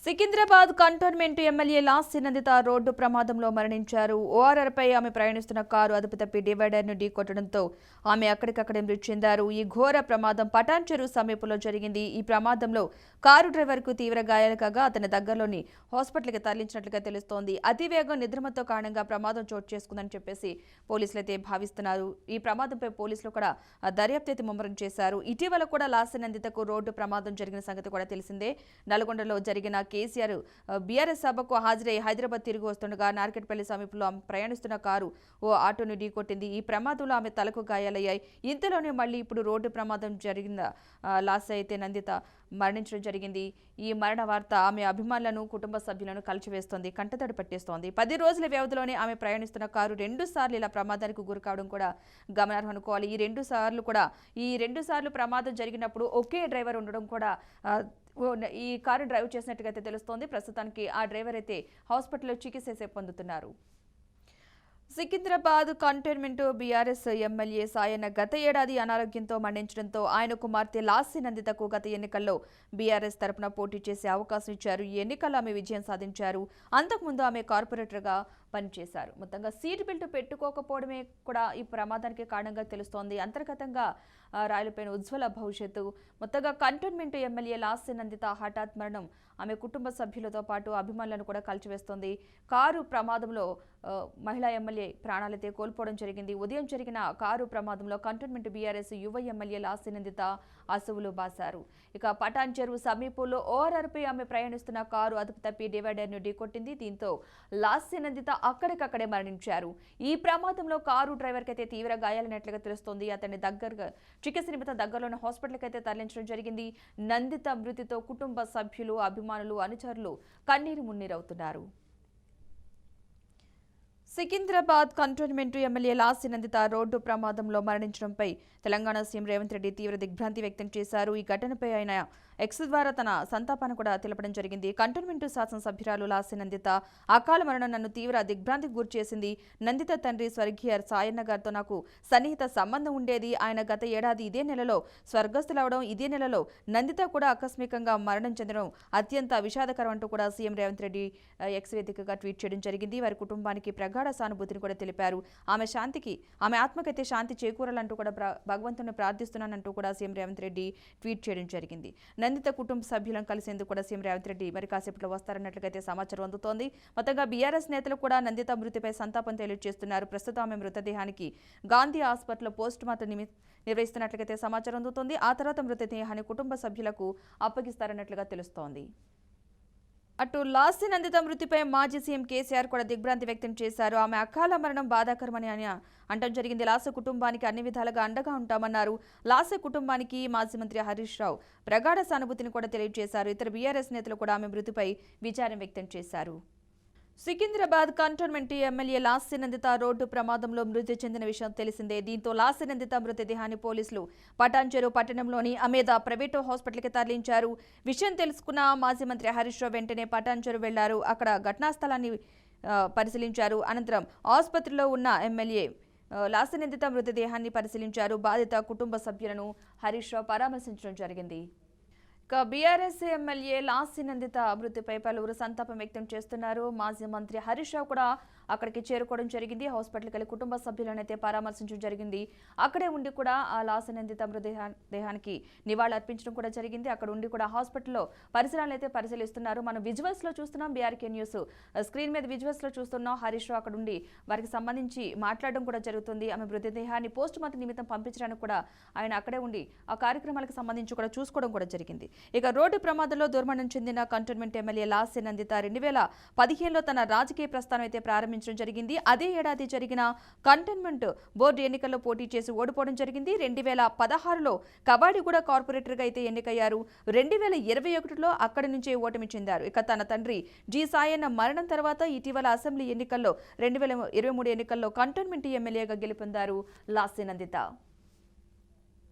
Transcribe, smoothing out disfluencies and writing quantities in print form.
Secunderabad cantonment MLA Lasya Nanditha road ప్రమాదంలో మరణించారు. ఓఆర్ఆర్పై ఆమె ప్రయాణిస్తున్న కారు అదుపు తప్పి డివైడర్ను ఢీకొట్టడంతో ఆమె అక్కడికక్కడే మృతి చెందారు. ఈ ఘోర ప్రమాదం పటాన్ చెరువు సమీపంలో జరిగింది. ఈ ప్రమాదంలో కారు డ్రైవర్కు తీవ్ర గాయాలు కాగా అతని దగ్గరలోని హాస్పిటల్కి తరలించినట్లుగా తెలుస్తోంది. అతివేగం నిద్రమత్తో కారణంగా ప్రమాదం చోటు చేసుకుందని చెప్పేసి పోలీసులు అయితే భావిస్తున్నారు. ఈ ప్రమాదంపై పోలీసులు కూడా దర్యాప్తు ముమ్మరం చేశారు. ఇటీవల కూడా లాస్య నందితకు రోడ్డు ప్రమాదం జరిగిన సంగతి కూడా తెలిసిందే. నల్గొండలో జరిగిన కేసీఆర్ బీఆర్ఎస్ సభకు హాజరై హైదరాబాద్ తిరిగి వస్తుండగా నార్కెట్పల్లి సమీపంలో ప్రయాణిస్తున్న కారు ఓ ఆటోను ఢీకొట్టింది. ఈ ప్రమాదంలో ఆమె తలకు గాయాలయ్యాయి. ఇంతలోనే మళ్ళీ ఇప్పుడు రోడ్డు ప్రమాదం జరిగిన లాస్ అయితే నందిత మరణించడం జరిగింది. ఈ మరణ వార్త ఆమె అభిమానులను కుటుంబ సభ్యులను కలిచివేస్తోంది, కంటతడి పట్టేస్తోంది. 10 రోజుల వ్యవధిలోనే ఆమె ప్రయాణిస్తున్న కారు 2 సార్లు ఇలా ప్రమాదానికి గురి కావడం కూడా గమనార్హం అనుకోవాలి. ఈ రెండు సార్లు ప్రమాదం జరిగినప్పుడు ఒకే డ్రైవర్ ఉండడం కూడా ఈ కారు డ్రైవ్ చేసినట్టుగా అయితే తెలుస్తోంది. ప్రస్తుతానికి ఆ డ్రైవర్ అయితే హాస్పిటల్లో చికిత్స పొందుతున్నారు. Secunderabad cantonment BRS MLA Sayanna గత ఏడాది అనారోగ్యంతో మరణించడంతో ఆయన కుమార్తె లాస్య నందితకు గత ఎన్నికల్లో బీఆర్ఎస్ తరపున పోటీ చేసే అవకాశం ఇచ్చారు. ఈ ఎన్నికల్లో ఆమె విజయం సాధించారు. అంతకుముందు ఆమె కార్పొరేటర్గా పనిచేశారు. మొత్తంగా సీట్ బెల్ట్ పెట్టుకోకపోవడమే కూడా ఈ ప్రమాదానికి కారణంగా తెలుస్తోంది. అంతర్గతంగా రాయలపైన ఉజ్వల భవిష్యత్తు. మొత్తంగా కంటోన్మెంట్ ఎమ్మెల్యే లాస్య నందిత హఠాత్ మరణం ఆమె కుటుంబ సభ్యులతో పాటు అభిమానులను కూడా కలిచివేస్తోంది. కారు ప్రమాదంలో మహిళా ఎమ్మెల్యే ప్రాణాలైతే కోల్పోవడం జరిగింది. ఉదయం జరిగిన కారు ప్రమాదంలో కంటోన్మెంట్ బీఆర్ఎస్ యువ ఎమ్మెల్యే లాస్య నందిత అసువులు బాశారు. ఇక పటాన్ చెరువు సమీపంలో ఓఆర్ఆర్పై ఆమె ప్రయాణిస్తున్న కారు అదుపు తప్పి డివైడర్ను ఢీకొట్టింది. దీంతో లాస్య నందిత అక్కడికక్కడే మరణించారు. ఈ ప్రమాదంలో కారు డ్రైవర్కి అయితే తీవ్ర గాయాలైనట్లుగా తెలుస్తోంది. అతన్ని చికిత్స నిమిత్తం దగ్గరలోని హాస్పిటల్కి అయితే తరలించడం జరిగింది. నందిత మృతితో కుటుంబ సభ్యులు, అభిమానులు, అనుచరులు కన్నీరు మున్నీరవుతున్నారు. Secunderabad cantonment MLA Lasya Nanditha road ప్రమాదంలో మరణించడంపై తెలంగాణ సీఎం రేవంత్ రెడ్డి తీవ్ర దిగ్భ్రాంతి వ్యక్తం చేశారు. ఈ ఘటనపై ఆయన ఎక్స్ ద్వారా తన సంతాపాన్ని కూడా తెలపడం జరిగింది. కంటోన్మెంట్ శాసనసభ్యురాలు లాస్య నందిత అకాల మరణం నన్ను తీవ్ర దిగ్భ్రాంతికి గురి చేసింది. నందిత తండ్రి స్వర్గీయ సాయన్న గారితో నాకు సన్నిహిత సంబంధం ఉండేది. ఆయన గత ఏడాది ఇదే నెలలో స్వర్గస్థులవడం, ఇదే నెలలో నందిత కూడా ఆకస్మికంగా మరణం చెందడం అత్యంత విషాదకరం అంటూ కూడా సీఎం రేవంత్ రెడ్డి ఎక్స్ వేదికగా ట్వీట్ చేయడం జరిగింది. వారి కుటుంబానికి ప్రగాఢ సానుభూతిని కూడా తెలిపారు. ఆమె ఆత్మకైతే శాంతి చేకూరాలంటూ కూడా భగవంతుని ప్రార్థిస్తున్నానంటూ కూడా సీఎం రేవంత్ రెడ్డి ట్వీట్ చేయడం జరిగింది. నందిత కుటుంబ సభ్యులను కలిసేందుకు కూడా సీఎం రేవంత్ రెడ్డి మరి కాసేపట్లో వస్తారన్నట్లుగా సమాచారం అందుతోంది. మొత్తంగా బీఆర్ఎస్ నేతలు కూడా నందిత మృతిపై సంతాపం తెలియజేస్తున్నారు. ప్రస్తుతం ఆమె మృతదేహానికి గాంధీ హాస్పిటల్లో పోస్ట్ మార్టం నిర్వహిస్తున్నట్లుగా సమాచారం అందుతోంది. ఆ తర్వాత మృతదేహాన్ని కుటుంబ సభ్యులకు అప్పగిస్తారన్నట్లుగా తెలుస్తోంది. అటు లాస్య నందిత మృతిపై మాజీ సీఎం కేసీఆర్ కూడా దిగ్భ్రాంతి వ్యక్తం చేశారు. ఆమె అకాల మరణం బాధాకరమని ఆయన అంటం జరిగింది. లాస్య కుటుంబానికి అన్ని విధాలుగా అండగా ఉంటామన్నారు. లాస్య కుటుంబానికి మాజీ మంత్రి హరీష్ రావు ప్రగాఢ సానుభూతిని కూడా తెలియజేశారు. ఇతర బీఆర్ఎస్ నేతలు కూడా ఆమె మృతిపై విచారం వ్యక్తం చేశారు. Secunderabad cantonment MLA Lasya Nanditha road ప్రమాదంలో మృతి చెందిన విషయం తెలిసిందే. దీంతో లాస్య నందిత మృతదేహాన్ని పోలీసులు పటాన్ చెరువు పట్టణంలోని అమేద ప్రైవేటు హాస్పిటల్కి తరలించారు. విషయం తెలుసుకున్న మాజీ మంత్రి హరీష్ రావు వెంటనే పటాన్ చెరువు వెళ్లారు. అక్కడ ఘటనా స్థలాన్ని పరిశీలించారు. అనంతరం ఆసుపత్రిలో ఉన్న ఎమ్మెల్యే లాస్య నందిత మృతదేహాన్ని పరిశీలించారు. బాధిత కుటుంబ సభ్యులను హరీష్ రావు పరామర్శించడం జరిగింది. ఇక బీఆర్ఎస్ ఎమ్మెల్యే లాస్య నందిత మృతిపై పలువురు సంతాపం వ్యక్తం చేస్తున్నారు. మాజీ మంత్రి హరీష్ రావు కూడా అక్కడికి చేరుకోవడం జరిగింది. హాస్పిటల్కి వెళ్ళి కుటుంబ సభ్యులను అయితే పరామర్శించడం జరిగింది. అక్కడే ఉండి కూడా ఆ లాస్య నందిత మృతదేహానికి నివాళులు అర్పించడం కూడా జరిగింది. అక్కడ ఉండి కూడా హాస్పిటల్లో పరిసరాలను అయితే పరిశీలిస్తున్నారు. మనం విజువల్స్ లో చూస్తున్నాం, బీఆర్కే న్యూస్ స్క్రీన్ మీద విజువల్స్ లో చూస్తున్నాం. హరీష్ రావు అక్కడ ఉండి వారికి సంబంధించి మాట్లాడడం కూడా జరుగుతుంది. ఆమె మృతదేహాన్ని పోస్ట్ మార్టం నిమిత్తం పంపించడానికి కూడా ఆయన అక్కడే ఉండి ఆ కార్యక్రమాలకు సంబంధించి కూడా చూసుకోవడం కూడా జరిగింది. ఇక రోడ్డు ప్రమాదంలో దుర్మరణం చెందిన కంటోన్మెంట్ ఎమ్మెల్యే లాస్య నందిత 2015లో తన రాజకీయ ప్రస్థానం అయితే ప్రారంభించడం జరిగింది. అదే ఏడాది జరిగిన కంటోన్మెంట్ బోర్డు ఎన్నికల్లో పోటీ చేసి ఓడిపోవడం జరిగింది. 2016లో కబాడిగూడ కార్పొరేటర్గా అయితే ఎన్నికయ్యారు. 2021లో అక్కడి నుంచే ఓటమి చెందారు. ఇక తన తండ్రి జి సాయన్న మరణం తర్వాత ఇటీవల అసెంబ్లీ ఎన్నికల్లో 2023 ఎన్నికల్లో కంటోన్మెంట్ ఎమ్మెల్యేగా గెలుపొందారు లాస్య నందిత.